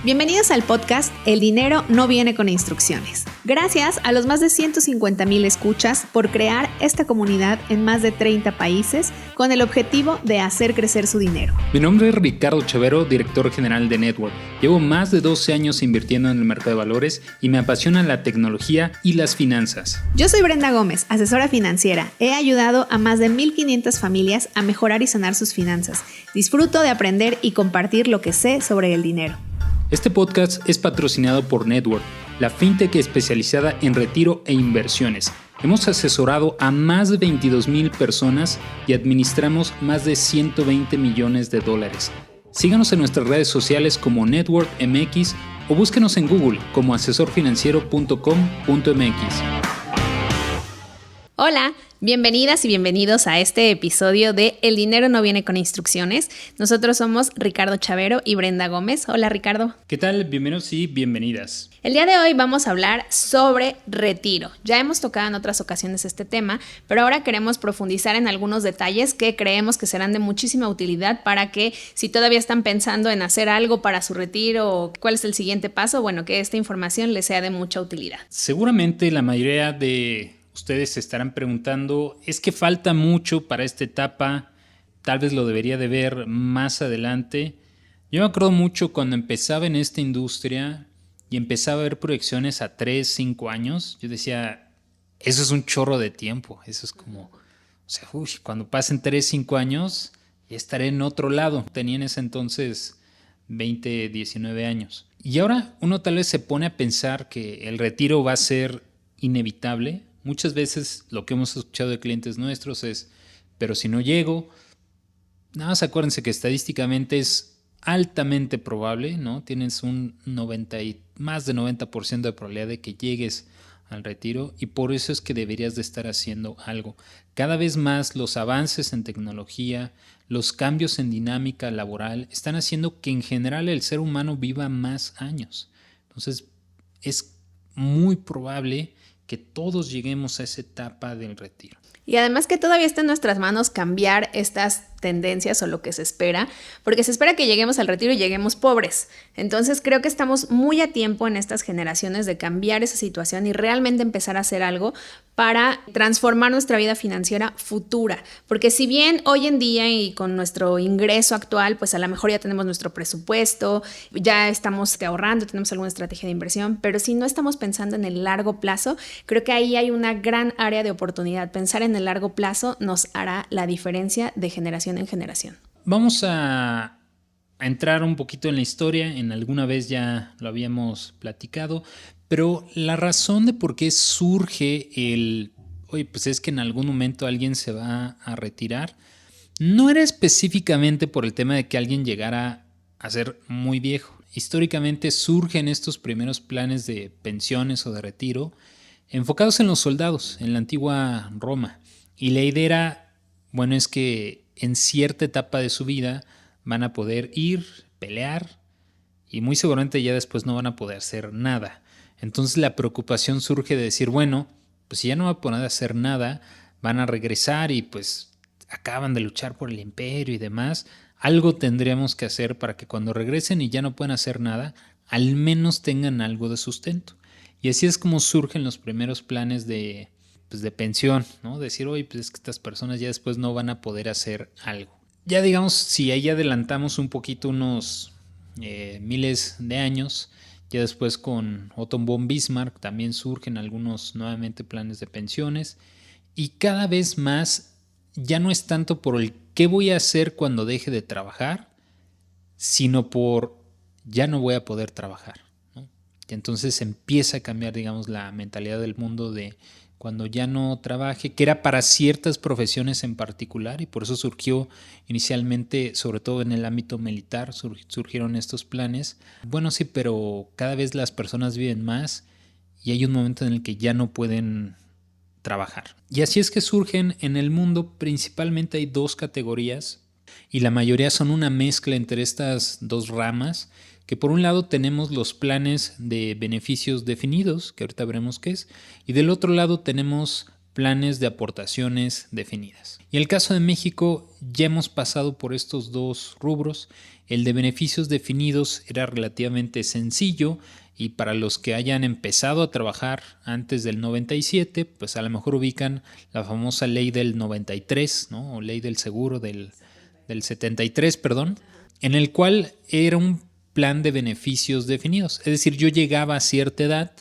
Bienvenidos al podcast El dinero no viene con instrucciones. Gracias a los más de 150,000 escuchas por crear esta comunidad en más de 30 países con el objetivo de hacer crecer su dinero. Mi nombre es Ricardo Chavero, director general de Network. Llevo más de 12 años invirtiendo en el mercado de valores y me apasiona la tecnología y las finanzas. Yo soy Brenda Gómez, asesora financiera. He ayudado a más de 1,500 familias a mejorar y sanar sus finanzas. Disfruto de aprender y compartir lo que sé sobre el dinero. Este podcast es patrocinado por Network, la fintech especializada en retiro e inversiones. Hemos asesorado a más de 22,000 personas y administramos más de 120 millones de dólares. Síganos en nuestras redes sociales como Network MX o búsquenos en Google como asesorfinanciero.com.mx. Hola, bienvenidas y bienvenidos a este episodio de El dinero no viene con instrucciones. Nosotros somos Ricardo Chavero y Brenda Gómez. Hola, Ricardo. ¿Qué tal? Bienvenidos y bienvenidas. El día de hoy vamos a hablar sobre retiro. Ya hemos tocado en otras ocasiones este tema, pero ahora queremos profundizar en algunos detalles que creemos que serán de muchísima utilidad para que si todavía están pensando en hacer algo para su retiro o cuál es el siguiente paso, bueno, que esta información les sea de mucha utilidad. Seguramente la mayoría de ustedes se estarán preguntando, ¿es que falta mucho para esta etapa? Tal vez lo debería de ver más adelante. Yo me acuerdo mucho cuando empezaba en esta industria y empezaba a ver proyecciones a 3, 5 años. Yo decía, eso es un chorro de tiempo. Eso es como, cuando pasen 3, 5 años ya estaré en otro lado. Tenía en ese entonces 20, 19 años. Y ahora uno tal vez se pone a pensar que el retiro va a ser inevitable. Muchas veces lo que hemos escuchado de clientes nuestros es, pero si no llego, nada más acuérdense que estadísticamente es altamente probable, ¿no? Tienes un más de 90% de probabilidad de que llegues al retiro y por eso es que deberías de estar haciendo algo. Cada vez más los avances en tecnología, los cambios en dinámica laboral están haciendo que en general el ser humano viva más años. Entonces es muy probable que todos lleguemos a esa etapa del retiro. Y además que todavía está en nuestras manos cambiar estas tendencias o lo que se espera, porque se espera que lleguemos al retiro y lleguemos pobres. Entonces creo que estamos muy a tiempo en estas generaciones de cambiar esa situación y realmente empezar a hacer algo para transformar nuestra vida financiera futura. Porque si bien hoy en día y con nuestro ingreso actual, pues a lo mejor ya tenemos nuestro presupuesto, ya estamos ahorrando, tenemos alguna estrategia de inversión, pero si no estamos pensando en el largo plazo, creo que ahí hay una gran área de oportunidad. Pensar en el largo plazo nos hará la diferencia de generación en generación. Vamos a entrar un poquito en la historia, en alguna vez ya lo habíamos platicado, pero la razón de por qué surge pues es que en algún momento alguien se va a retirar, no era específicamente por el tema de que alguien llegara a ser muy viejo. Históricamente surgen estos primeros planes de pensiones o de retiro enfocados en los soldados, en la antigua Roma. Y la idea era, es que en cierta etapa de su vida van a poder ir, pelear y muy seguramente ya después no van a poder hacer nada. Entonces la preocupación surge de decir, pues si ya no van a poder hacer nada, van a regresar y pues acaban de luchar por el imperio y demás. Algo tendríamos que hacer para que cuando regresen y ya no puedan hacer nada, al menos tengan algo de sustento. Y así es como surgen los primeros planes de pensión, ¿no? Decir, pues es que estas personas ya después no van a poder hacer algo. Ya digamos, si ahí adelantamos un poquito unos miles de años, ya después con Otto von Bismarck también surgen algunos nuevamente planes de pensiones y cada vez más ya no es tanto por el qué voy a hacer cuando deje de trabajar, sino por ya no voy a poder trabajar, ¿no? Y entonces empieza a cambiar, digamos, la mentalidad del mundo de cuando ya no trabaje, que era para ciertas profesiones en particular y por eso surgió inicialmente, sobre todo en el ámbito militar, surgieron estos planes. Sí, pero cada vez las personas viven más y hay un momento en el que ya no pueden trabajar. Y así es que surgen en el mundo, principalmente hay 2 categorías y la mayoría son una mezcla entre estas 2 ramas, que por un lado tenemos los planes de beneficios definidos, que ahorita veremos qué es, y del otro lado tenemos planes de aportaciones definidas. Y en el caso de México ya hemos pasado por estos 2 rubros. el de beneficios definidos era relativamente sencillo y para los que hayan empezado a trabajar antes del 97, pues a lo mejor ubican la famosa ley del 93, ¿no? O ley del seguro del 73, perdón, en el cual era un plan de beneficios definidos. Es decir, yo llegaba a cierta edad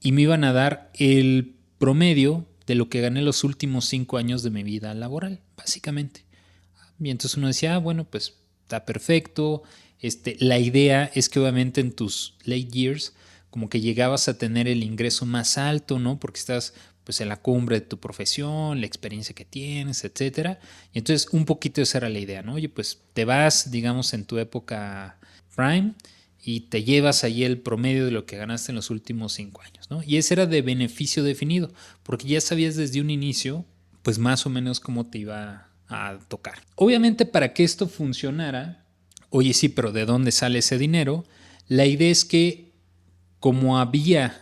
y me iban a dar el promedio de lo que gané los últimos 5 años de mi vida laboral, básicamente. Y entonces uno decía, bueno, pues está perfecto. La idea es que obviamente en tus late years como que llegabas a tener el ingreso más alto, ¿no? Porque estás pues en la cumbre de tu profesión, la experiencia que tienes, etcétera. Y entonces un poquito esa era la idea, ¿no? Oye, pues te vas, digamos, en tu época prime y te llevas ahí el promedio de lo que ganaste en los últimos 5 años, ¿no? Y ese era de beneficio definido, porque ya sabías desde un inicio, pues más o menos cómo te iba a tocar. Obviamente para que esto funcionara, oye sí, pero ¿de dónde sale ese dinero? La idea es que como había,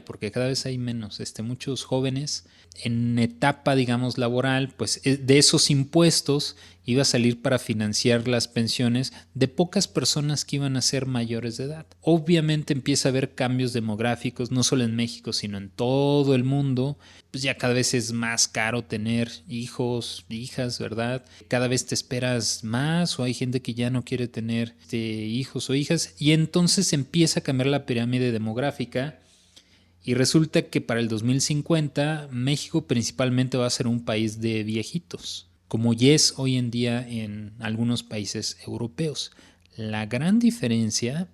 porque cada vez hay menos, muchos jóvenes en etapa, digamos, laboral, pues de esos impuestos iba a salir para financiar las pensiones de pocas personas que iban a ser mayores de edad. Obviamente empieza a haber cambios demográficos, no solo en México, sino en todo el mundo. Pues ya cada vez es más caro tener hijos, hijas, ¿verdad? Cada vez te esperas más o hay gente que ya no quiere tener hijos o hijas y entonces empieza a cambiar la pirámide demográfica. Y resulta que para el 2050 México principalmente va a ser un país de viejitos, como ya es hoy en día en algunos países europeos. La gran diferencia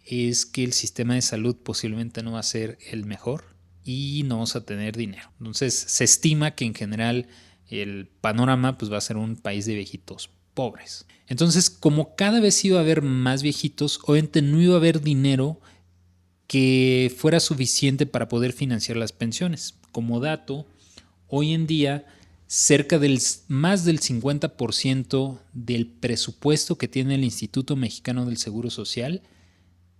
es que el sistema de salud posiblemente no va a ser el mejor y no vamos a tener dinero. Entonces se estima que en general el panorama pues va a ser un país de viejitos pobres. Entonces, como cada vez iba a haber más viejitos, obviamente no iba a haber dinero que fuera suficiente para poder financiar las pensiones. Como dato, hoy en día cerca del más del 50% del presupuesto que tiene el Instituto Mexicano del Seguro Social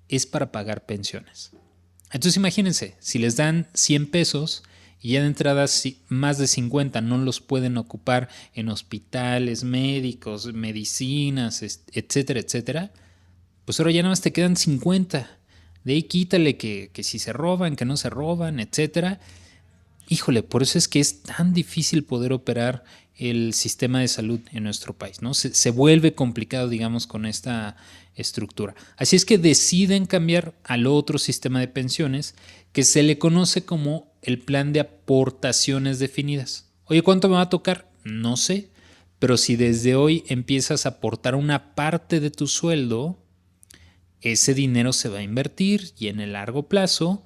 es para pagar pensiones. Entonces imagínense, si les dan 100 pesos y ya de entrada más de 50 no los pueden ocupar en hospitales, médicos, medicinas, etcétera, etcétera, pues ahora ya nada más te quedan 50. De ahí quítale que si se roban, que no se roban, etcétera. Híjole, por eso es que es tan difícil poder operar el sistema de salud en nuestro país, ¿no? Se vuelve complicado, digamos, con esta estructura. Así es que deciden cambiar al otro sistema de pensiones que se le conoce como el plan de aportaciones definidas. Oye, ¿cuánto me va a tocar? No sé, pero si desde hoy empiezas a aportar una parte de tu sueldo, ese dinero se va a invertir y en el largo plazo,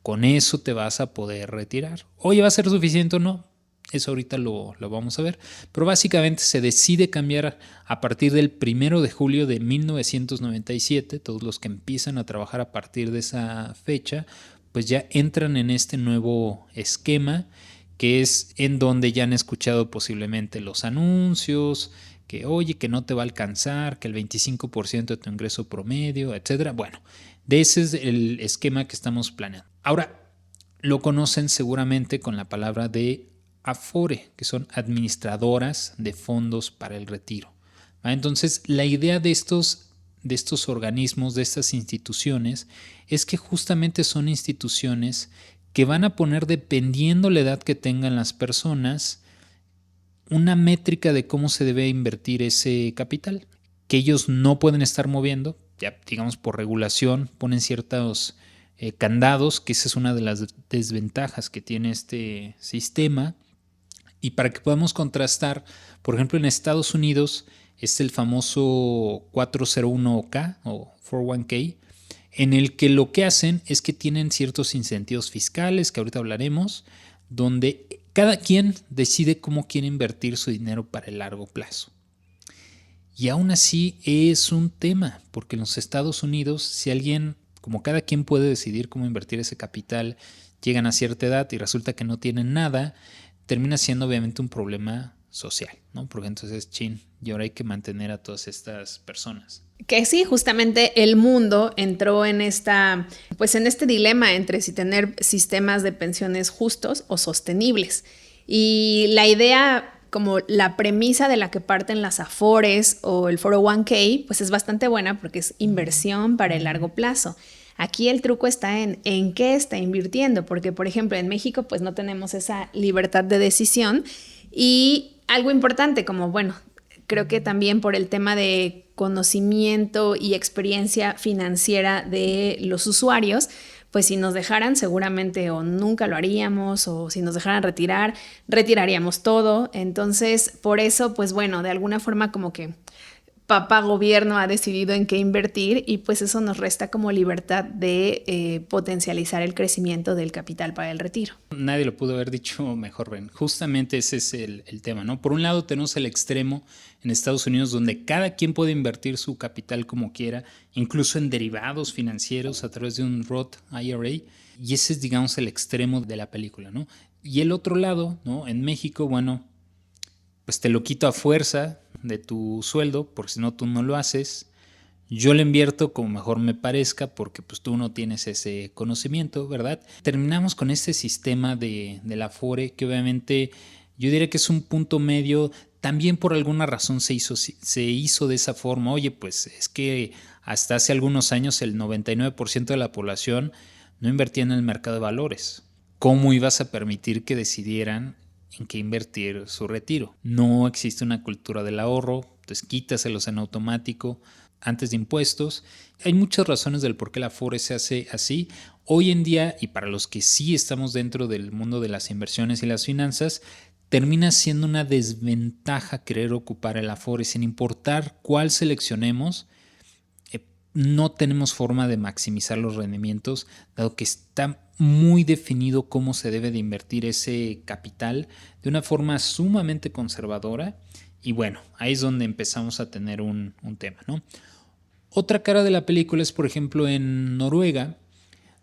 con eso te vas a poder retirar. Oye, ¿va a ser suficiente o no? Eso ahorita lo vamos a ver. Pero básicamente se decide cambiar a partir del 1 de julio de 1997. Todos los que empiezan a trabajar a partir de esa fecha, pues ya entran en este nuevo esquema, que es en donde ya han escuchado posiblemente los anuncios, que oye, que no te va a alcanzar, que el 25% de tu ingreso promedio, etcétera. Bueno, de ese es el esquema que estamos planeando. Ahora, lo conocen seguramente con la palabra de Afore, que son administradoras de fondos para el retiro. Entonces, la idea de estos organismos, de estas instituciones, es que justamente son instituciones que van a poner, dependiendo la edad que tengan las personas, una métrica de cómo se debe invertir ese capital, que ellos no pueden estar moviendo, ya digamos por regulación, ponen ciertos candados, que esa es una de las desventajas que tiene este sistema. Y para que podamos contrastar, por ejemplo, en Estados Unidos es el famoso 401k o 401k, en el que lo que hacen es que tienen ciertos incentivos fiscales, que ahorita hablaremos, donde cada quien decide cómo quiere invertir su dinero para el largo plazo. Y aún así es un tema, porque en los Estados Unidos, si alguien, como cada quien puede decidir cómo invertir ese capital, llegan a cierta edad y resulta que no tienen nada, termina siendo obviamente un problema social, ¿no? Porque entonces, y ahora hay que mantener a todas estas personas. Que sí, justamente el mundo entró en en este dilema entre si tener sistemas de pensiones justos o sostenibles. Y la idea como la premisa de la que parten las Afores o el 401k, pues es bastante buena porque es inversión para el largo plazo. Aquí el truco está en qué está invirtiendo, porque por ejemplo en México pues no tenemos esa libertad de decisión y algo importante como bueno, creo que también por el tema de conocimiento y experiencia financiera de los usuarios, pues si nos dejaran seguramente o nunca lo haríamos o si nos dejaran retirar, retiraríamos todo. Entonces, por eso, pues bueno, de alguna forma como que papá gobierno ha decidido en qué invertir y pues eso nos resta como libertad de potencializar el crecimiento del capital para el retiro. Nadie lo pudo haber dicho mejor, Ben. Justamente ese es el tema, ¿no? Por un lado tenemos el extremo en Estados Unidos donde cada quien puede invertir su capital como quiera, incluso en derivados financieros a través de un Roth IRA, y ese es, digamos, el extremo de la película, ¿no? Y el otro lado, ¿no? En México, bueno, pues te lo quito a fuerza de tu sueldo, porque si no tú no lo haces. Yo le invierto como mejor me parezca porque pues tú no tienes ese conocimiento, ¿verdad? Terminamos con este sistema de la Afore que obviamente yo diría que es un punto medio. También por alguna razón se hizo de esa forma. Oye, pues es que hasta hace algunos años el 99% de la población no invertía en el mercado de valores. ¿Cómo ibas a permitir que decidieran en qué invertir su retiro? No existe una cultura del ahorro, entonces quítaselos en automático antes de impuestos. Hay muchas razones del por qué la Afore se hace así. Hoy en día, y para los que sí estamos dentro del mundo de las inversiones y las finanzas, termina siendo una desventaja querer ocupar el Afore sin importar cuál seleccionemos. No tenemos forma de maximizar los rendimientos, dado que está muy definido cómo se debe de invertir ese capital de una forma sumamente conservadora. Y bueno, ahí es donde empezamos a tener un tema, ¿no? Otra cara de la película es, por ejemplo, en Noruega,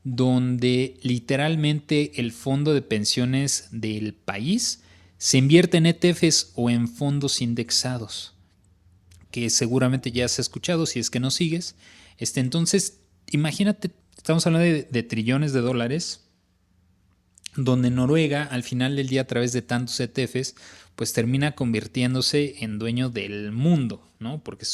donde literalmente el fondo de pensiones del país se invierte en ETFs o en fondos indexados, que seguramente ya has escuchado si es que no sigues. Entonces, imagínate, estamos hablando de trillones de dólares, donde Noruega, al final del día, a través de tantos ETFs, pues termina convirtiéndose en dueño del mundo, ¿no? Porque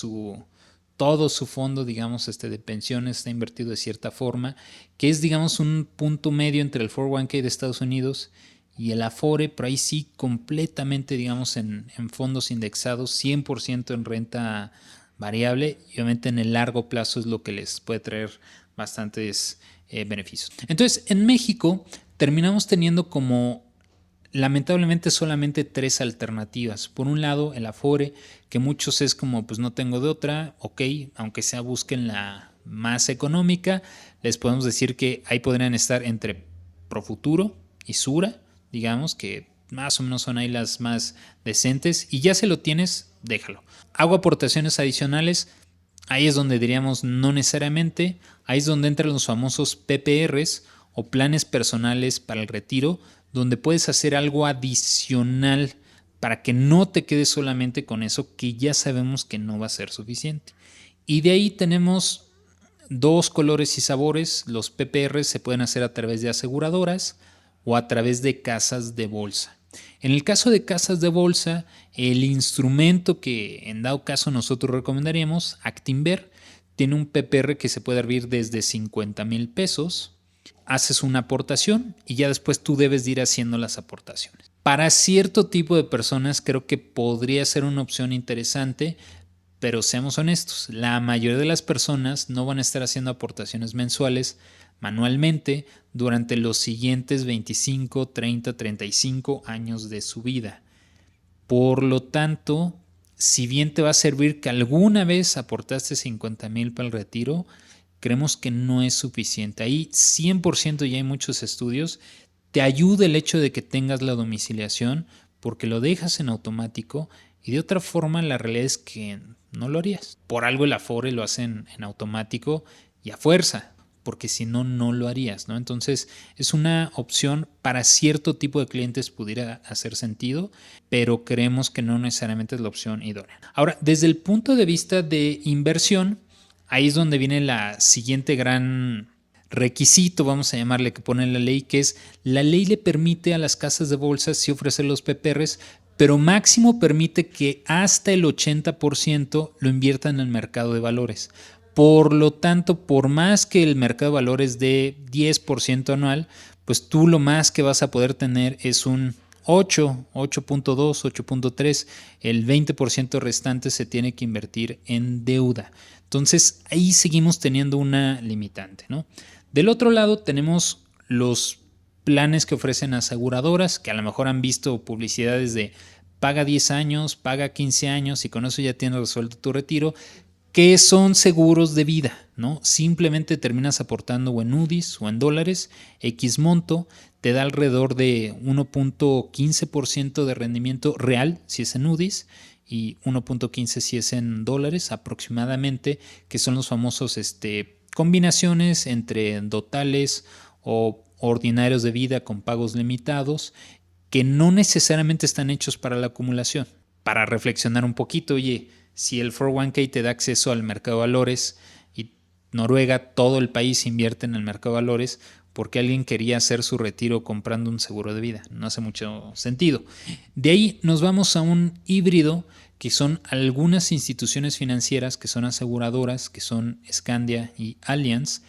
todo su fondo, digamos, de pensiones está invertido de cierta forma, que es, digamos, un punto medio entre el 401k de Estados Unidos y el Afore, pero ahí sí completamente, digamos, en fondos indexados, 100% en renta variable, y obviamente en el largo plazo es lo que les puede traer bastantes beneficios. Entonces, en México terminamos teniendo como lamentablemente solamente 3 alternativas. Por un lado, el Afore, que muchos es como pues no tengo de otra, ok, aunque sea busquen la más económica, les podemos decir que ahí podrían estar entre Profuturo y Sura, digamos que más o menos son ahí las más decentes, y ya se lo tienes, déjalo. Hago aportaciones adicionales, ahí es donde diríamos no necesariamente, ahí es donde entran los famosos PPRs o planes personales para el retiro, donde puedes hacer algo adicional para que no te quedes solamente con eso que ya sabemos que no va a ser suficiente. Y de ahí tenemos 2 colores y sabores. Los PPRs se pueden hacer a través de aseguradoras o a través de casas de bolsa. En el caso de casas de bolsa, el instrumento que en dado caso nosotros recomendaríamos, Actinver, tiene un PPR que se puede abrir desde 50,000 pesos. Haces una aportación y ya después tú debes de ir haciendo las aportaciones. Para cierto tipo de personas creo que podría ser una opción interesante, pero seamos honestos, la mayoría de las personas no van a estar haciendo aportaciones mensuales manualmente durante los siguientes 25, 30, 35 años de su vida. Por lo tanto, si bien te va a servir que alguna vez aportaste 50,000 para el retiro, creemos que no es suficiente. Ahí 100% ya hay muchos estudios. Te ayuda el hecho de que tengas la domiciliación porque lo dejas en automático y de otra forma la realidad es que no lo harías. Por algo el Afore lo hacen en automático y a fuerza, porque si no, no lo harías, ¿no? Entonces es una opción para cierto tipo de clientes pudiera hacer sentido, pero creemos que no necesariamente es la opción idónea. Ahora, desde el punto de vista de inversión, ahí es donde viene la siguiente gran requisito, vamos a llamarle, que pone la ley, que es la ley le permite a las casas de bolsa sí ofrecer los PPRs, pero máximo permite que hasta el 80% lo inviertan en el mercado de valores. Por lo tanto, por más que el mercado de valores dé 10% anual, pues tú lo más que vas a poder tener es un 8, 8.2, 8.3. El 20% restante se tiene que invertir en deuda. Entonces, ahí seguimos teniendo una limitante, ¿no? Del otro lado tenemos los planes que ofrecen aseguradoras, que a lo mejor han visto publicidades de paga 10 años, paga 15 años y con eso ya tienes resuelto tu retiro, que son seguros de vida, ¿no? Simplemente terminas aportando o en UDIs o en dólares, X monto, te da alrededor de 1.15% de rendimiento real si es en UDIs y 1.15 si es en dólares aproximadamente, que son los famosos combinaciones entre dotales o ordinarios de vida con pagos limitados, que no necesariamente están hechos para la acumulación. Para reflexionar un poquito, oye, si el 401k te da acceso al mercado de valores y Noruega, todo el país invierte en el mercado de valores, ¿por qué alguien quería hacer su retiro comprando un seguro de vida? No hace mucho sentido. De ahí nos vamos a un híbrido, que son algunas instituciones financieras que son aseguradoras, que son Scandia y Allianz,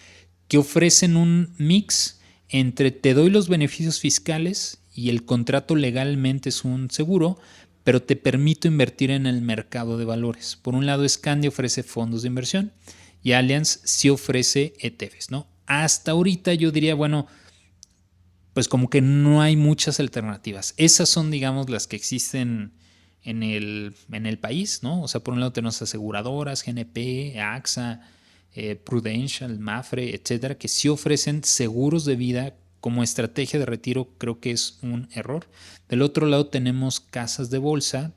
que ofrecen un mix entre te doy los beneficios fiscales y el contrato legalmente es un seguro, pero te permito invertir en el mercado de valores. Por un lado, Scandia ofrece fondos de inversión y Allianz sí ofrece ETFs, ¿no? Hasta ahorita yo diría, bueno, pues como que no hay muchas alternativas. Esas son, digamos, las que existen en el país, ¿no? O sea, por un lado tenemos aseguradoras, GNP, AXA, Prudential, Mafre, etcétera, que sí ofrecen seguros de vida como estrategia de retiro. Creo que es un error. Del otro lado tenemos casas de bolsa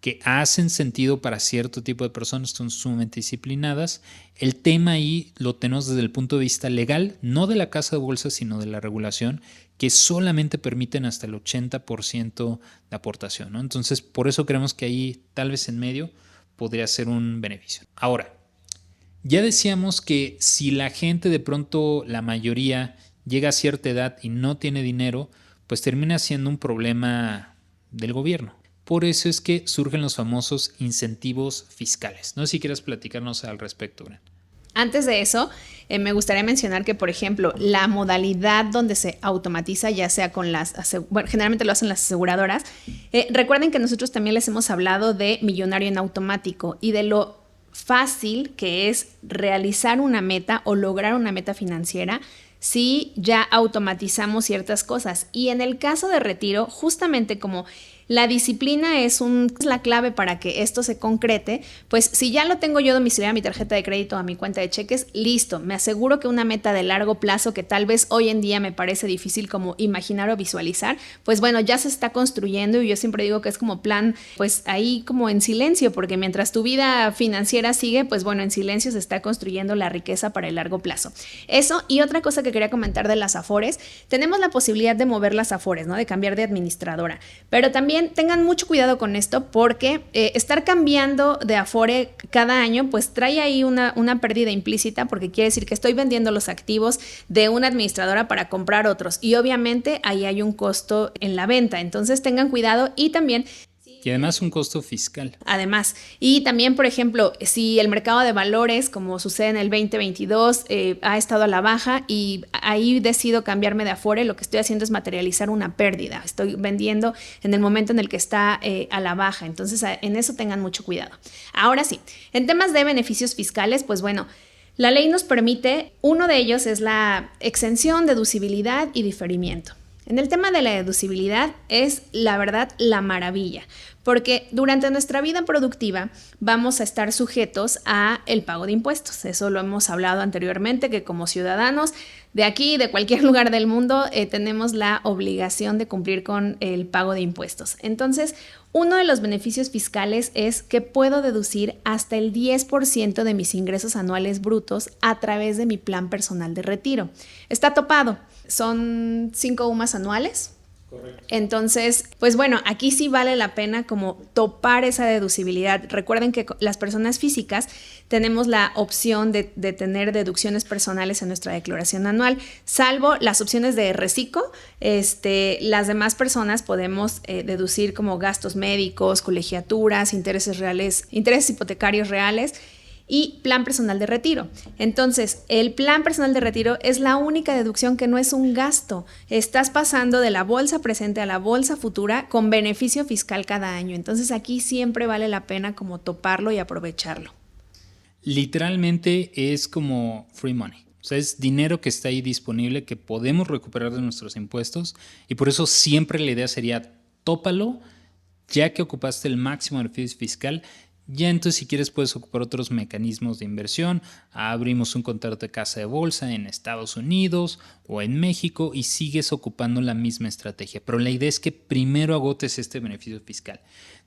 que hacen sentido para cierto tipo de personas, son sumamente disciplinadas. El tema ahí lo tenemos desde el punto de vista legal, no de la casa de bolsa, sino de la regulación, que solamente permiten hasta el 80% de aportación, ¿no? Entonces, por eso creemos que ahí, tal vez en medio, podría ser un beneficio. Ahora, ya decíamos que si la gente de pronto, la mayoría, llega a cierta edad y no tiene dinero, pues termina siendo un problema del gobierno. Por eso es que surgen los famosos incentivos fiscales. No sé si quieres platicarnos al respecto, Bren. Antes de eso, me gustaría mencionar que, por ejemplo, la modalidad donde se automatiza, ya sea con bueno, generalmente lo hacen las aseguradoras, recuerden que nosotros también les hemos hablado de millonario en automático y de lo fácil que es realizar una meta o lograr una meta financiera si ya automatizamos ciertas cosas. Y en el caso de retiro, justamente como la disciplina es la clave para que esto se concrete, pues si ya lo tengo yo domiciliado a mi tarjeta de crédito, a mi cuenta de cheques, listo, me aseguro que una meta de largo plazo que tal vez hoy en día me parece difícil como imaginar o visualizar, pues bueno, ya se está construyendo y yo siempre digo que es como plan, pues ahí como en silencio, porque mientras tu vida financiera sigue, pues bueno, en silencio se está construyendo la riqueza para el largo plazo. Eso, y otra cosa que quería comentar de las Afores, tenemos la posibilidad de mover las Afores, ¿no? De cambiar de administradora, pero también tengan mucho cuidado con esto porque estar cambiando de Afore cada año pues trae ahí una pérdida implícita, porque quiere decir que estoy vendiendo los activos de una administradora para comprar otros y obviamente ahí hay un costo en la venta, entonces tengan cuidado. Y también y además un costo fiscal. Además, y también, por ejemplo, si el mercado de valores, como sucede en el 2022, ha estado a la baja y ahí decido cambiarme de Afore, lo que estoy haciendo es materializar una pérdida. Estoy vendiendo en el momento en el que está a la baja. Entonces, en eso tengan mucho cuidado. Ahora sí, en temas de beneficios fiscales, pues bueno, la ley nos permite, uno de ellos es la exención, deducibilidad y diferimiento. En el tema de la deducibilidad es, la verdad, la maravilla, porque durante nuestra vida productiva vamos a estar sujetos a el pago de impuestos. Eso lo hemos hablado anteriormente, que como ciudadanos de aquí, de cualquier lugar del mundo, tenemos la obligación de cumplir con el pago de impuestos. Entonces, uno de los beneficios fiscales es que puedo deducir hasta el 10% de mis ingresos anuales brutos a través de mi plan personal de retiro. Está topado. Son 5 UMAS anuales, Entonces, pues bueno, aquí sí vale la pena como topar esa deducibilidad. Recuerden que las personas físicas tenemos la opción de tener deducciones personales en nuestra declaración anual, salvo las opciones de reciclo. Las demás personas podemos deducir como gastos médicos, colegiaturas, intereses reales, intereses hipotecarios reales y plan personal de retiro. Entonces, el plan personal de retiro es la única deducción que no es un gasto. Estás pasando de la bolsa presente a la bolsa futura con beneficio fiscal cada año. Entonces, aquí siempre vale la pena como toparlo y aprovecharlo. Literalmente es como free money. O sea, es dinero que está ahí disponible, que podemos recuperar de nuestros impuestos, y por eso siempre la idea sería tópalo, ya que ocupaste el máximo beneficio fiscal. Ya entonces, si quieres, puedes ocupar otros mecanismos de inversión. Abrimos un contrato de casa de bolsa en Estados Unidos o en México y sigues ocupando la misma estrategia. Pero la idea es que primero agotes este beneficio fiscal.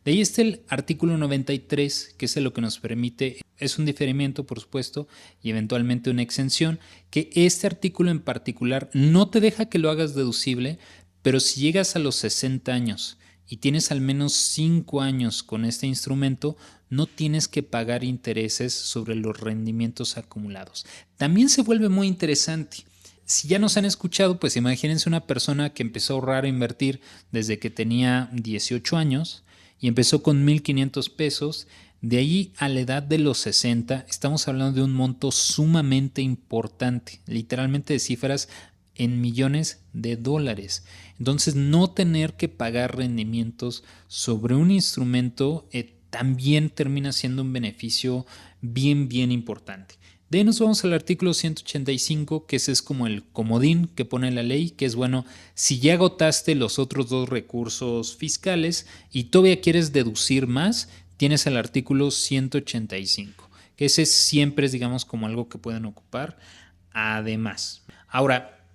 De ahí está el artículo 93, que es lo que nos permite, es un diferimiento, por supuesto, y eventualmente una exención, que este artículo en particular no te deja que lo hagas deducible, pero si llegas a los 60 años y tienes al menos 5 años con este instrumento, no tienes que pagar intereses sobre los rendimientos acumulados. También se vuelve muy interesante. Si ya nos han escuchado, pues imagínense una persona que empezó a ahorrar e invertir desde que tenía 18 años y empezó con 1,500 pesos. De ahí a la edad de los 60, estamos hablando de un monto sumamente importante, literalmente de cifras en millones de dólares. Entonces, no tener que pagar rendimientos sobre un instrumento también termina siendo un beneficio bien importante. De ahí nos vamos al artículo 185, que ese es como el comodín que pone la ley, que es bueno, si ya agotaste los otros dos recursos fiscales y todavía quieres deducir más, tienes el artículo 185, que ese siempre es, digamos, como algo que pueden ocupar además. Ahora,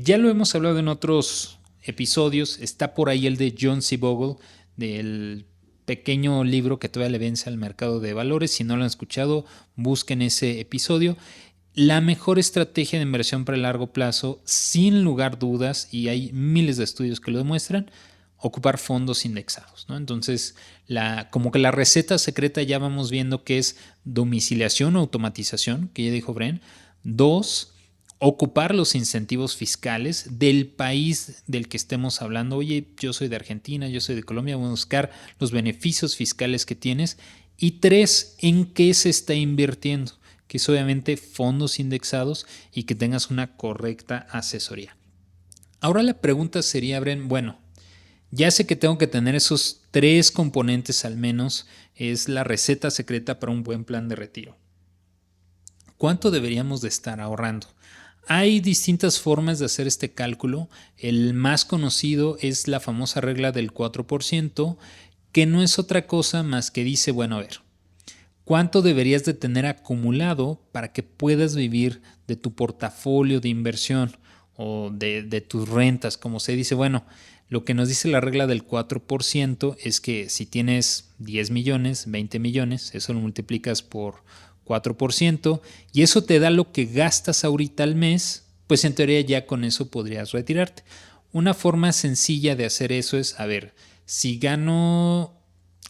ya lo hemos hablado en otros episodios, está por ahí el de John C. Bogle, del pequeño libro que todavía le vence al mercado de valores. Si no lo han escuchado, busquen ese episodio. La mejor estrategia de inversión para el largo plazo, sin lugar a dudas, y hay miles de estudios que lo demuestran, ocupar fondos indexados, ¿no? Entonces, como que la receta secreta ya vamos viendo que es domiciliación o automatización, que ya dijo Bren. 2, ocupar los incentivos fiscales del país del que estemos hablando. Oye, yo soy de Argentina, yo soy de Colombia, voy a buscar los beneficios fiscales que tienes. Y 3, en qué se está invirtiendo, que es obviamente fondos indexados y que tengas una correcta asesoría. Ahora la pregunta sería, Bren, bueno, ya sé que tengo que tener esos 3 componentes al menos, es la receta secreta para un buen plan de retiro. ¿Cuánto deberíamos de estar ahorrando? Hay distintas formas de hacer este cálculo. El más conocido es la famosa regla del 4%, que no es otra cosa más que dice, bueno, a ver, ¿cuánto deberías de tener acumulado para que puedas vivir de tu portafolio de inversión o de tus rentas? Como se dice, bueno, lo que nos dice la regla del 4% es que si tienes 10 millones, 20 millones, eso lo multiplicas por 4% y eso te da lo que gastas ahorita al mes, pues en teoría ya con eso podrías retirarte. Una forma sencilla de hacer eso es, a ver, si gano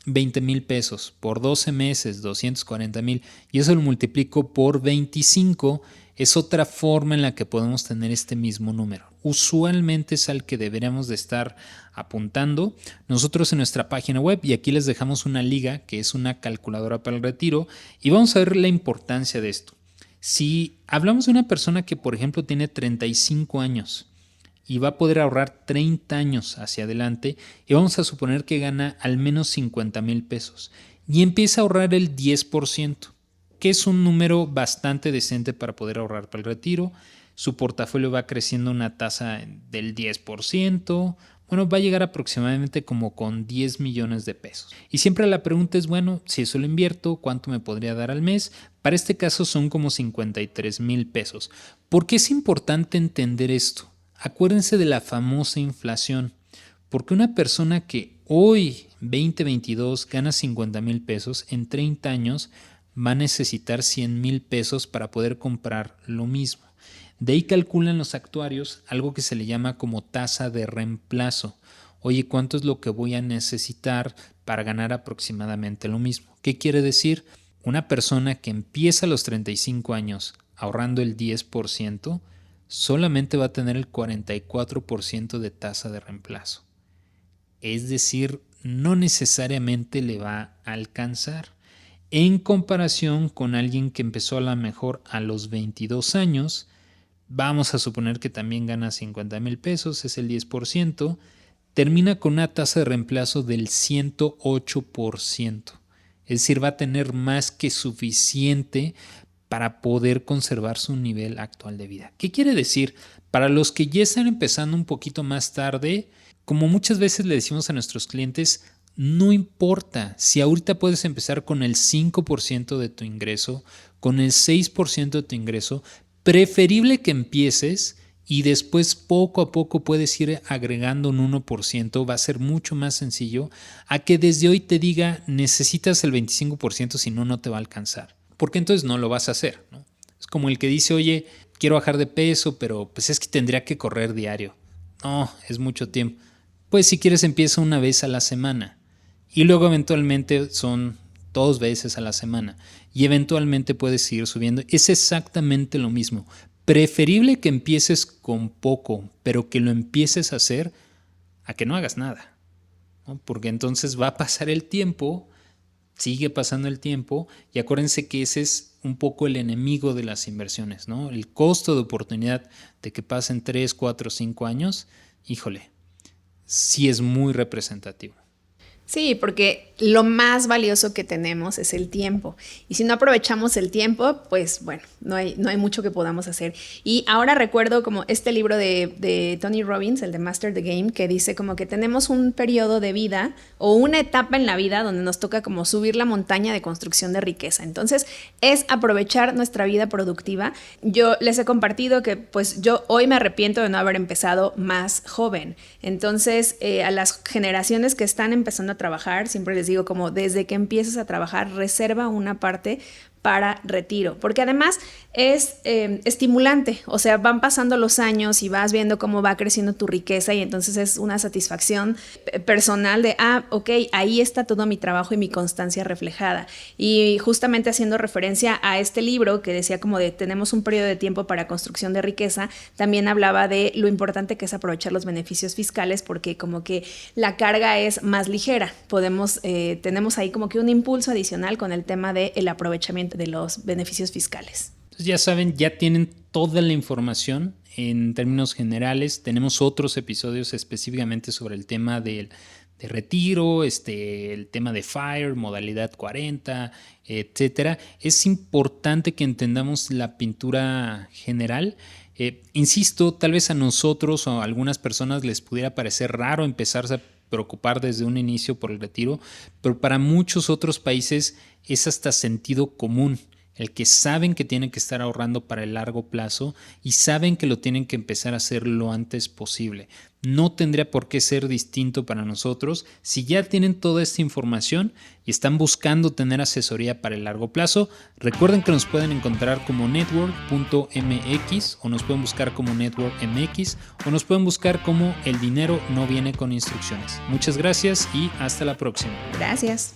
20,000 pesos por 12 meses, 240,000 y eso lo multiplico por 25, es otra forma en la que podemos tener este mismo número. Usualmente es al que deberíamos de estar apuntando. Nosotros en nuestra página web, y aquí les dejamos una liga que es una calculadora para el retiro, y vamos a ver la importancia de esto. Si hablamos de una persona que, por ejemplo, tiene 35 años y va a poder ahorrar 30 años hacia adelante, y vamos a suponer que gana al menos 50,000 pesos y empieza a ahorrar el 10%, que es un número bastante decente para poder ahorrar para el retiro. Su portafolio va creciendo a una tasa del 10%, bueno, va a llegar aproximadamente como con 10 millones de pesos. Y siempre la pregunta es, bueno, si eso lo invierto, ¿cuánto me podría dar al mes? Para este caso son como 53,000 pesos. ¿Por qué es importante entender esto? Acuérdense de la famosa inflación, porque una persona que hoy, 2022, gana 50,000 pesos, en 30 años va a necesitar 100,000 pesos para poder comprar lo mismo. De ahí calculan los actuarios algo que se le llama como tasa de reemplazo. Oye, ¿cuánto es lo que voy a necesitar para ganar aproximadamente lo mismo? ¿Qué quiere decir? Una persona que empieza a los 35 años ahorrando el 10%, solamente va a tener el 44% de tasa de reemplazo. Es decir, no necesariamente le va a alcanzar. En comparación con alguien que empezó a lo mejor a los 22 años, vamos a suponer que también gana 50,000 pesos, es el 10%, termina con una tasa de reemplazo del 108%. Es decir, va a tener más que suficiente para poder conservar su nivel actual de vida. ¿Qué quiere decir? Para los que ya están empezando un poquito más tarde, como muchas veces le decimos a nuestros clientes, no importa si ahorita puedes empezar con el 5% de tu ingreso, con el 6% de tu ingreso, preferible que empieces y después poco a poco puedes ir agregando un 1%, va a ser mucho más sencillo a que desde hoy te diga necesitas el 25%, si no, no te va a alcanzar. Porque entonces no lo vas a hacer, ¿no? Es como el que dice, oye, quiero bajar de peso, pero pues es que tendría que correr diario. No, es mucho tiempo. Pues si quieres empieza una vez a la semana y luego eventualmente son 2 veces a la semana y eventualmente puedes seguir subiendo. Es exactamente lo mismo. Preferible que empieces con poco, pero que lo empieces a hacer a que no hagas nada, ¿no? Porque entonces va a pasar el tiempo, sigue pasando el tiempo y acuérdense que ese es un poco el enemigo de las inversiones, ¿no? El costo de oportunidad de que pasen 3, 4, 5 años, híjole, sí es muy representativo. Sí, porque lo más valioso que tenemos es el tiempo. Y si no aprovechamos el tiempo, pues bueno, no hay mucho que podamos hacer. Y ahora recuerdo como este libro de Tony Robbins, el de Master the Game, que dice como que tenemos un periodo de vida o una etapa en la vida donde nos toca como subir la montaña de construcción de riqueza. Entonces, es aprovechar nuestra vida productiva. Yo les he compartido que pues yo hoy me arrepiento de no haber empezado más joven. Entonces, a las generaciones que están empezando a trabajar, siempre les digo como desde que empieces a trabajar, reserva una parte para retiro, porque además es estimulante, o sea, van pasando los años y vas viendo cómo va creciendo tu riqueza y entonces es una satisfacción personal de, ok, ahí está todo mi trabajo y mi constancia reflejada. Y justamente haciendo referencia a este libro que decía como de tenemos un periodo de tiempo para construcción de riqueza, también hablaba de lo importante que es aprovechar los beneficios fiscales porque como que la carga es más ligera, tenemos ahí como que un impulso adicional con el tema del aprovechamiento de los beneficios fiscales. Entonces ya saben, ya tienen toda la información en términos generales. Tenemos otros episodios específicamente sobre el tema de retiro, el tema de FIRE, modalidad 40, etcétera. Es importante que entendamos la pintura general. Insisto, tal vez a nosotros o a algunas personas les pudiera parecer raro empezarse a preocupar desde un inicio por el retiro, pero para muchos otros países es hasta sentido común, el que saben que tienen que estar ahorrando para el largo plazo y saben que lo tienen que empezar a hacer lo antes posible. No tendría por qué ser distinto para nosotros si ya tienen toda esta información y están buscando tener asesoría para el largo plazo. Recuerden que nos pueden encontrar como network.mx o nos pueden buscar como networkmx o nos pueden buscar como El dinero no viene con instrucciones. Muchas gracias y hasta la próxima. Gracias.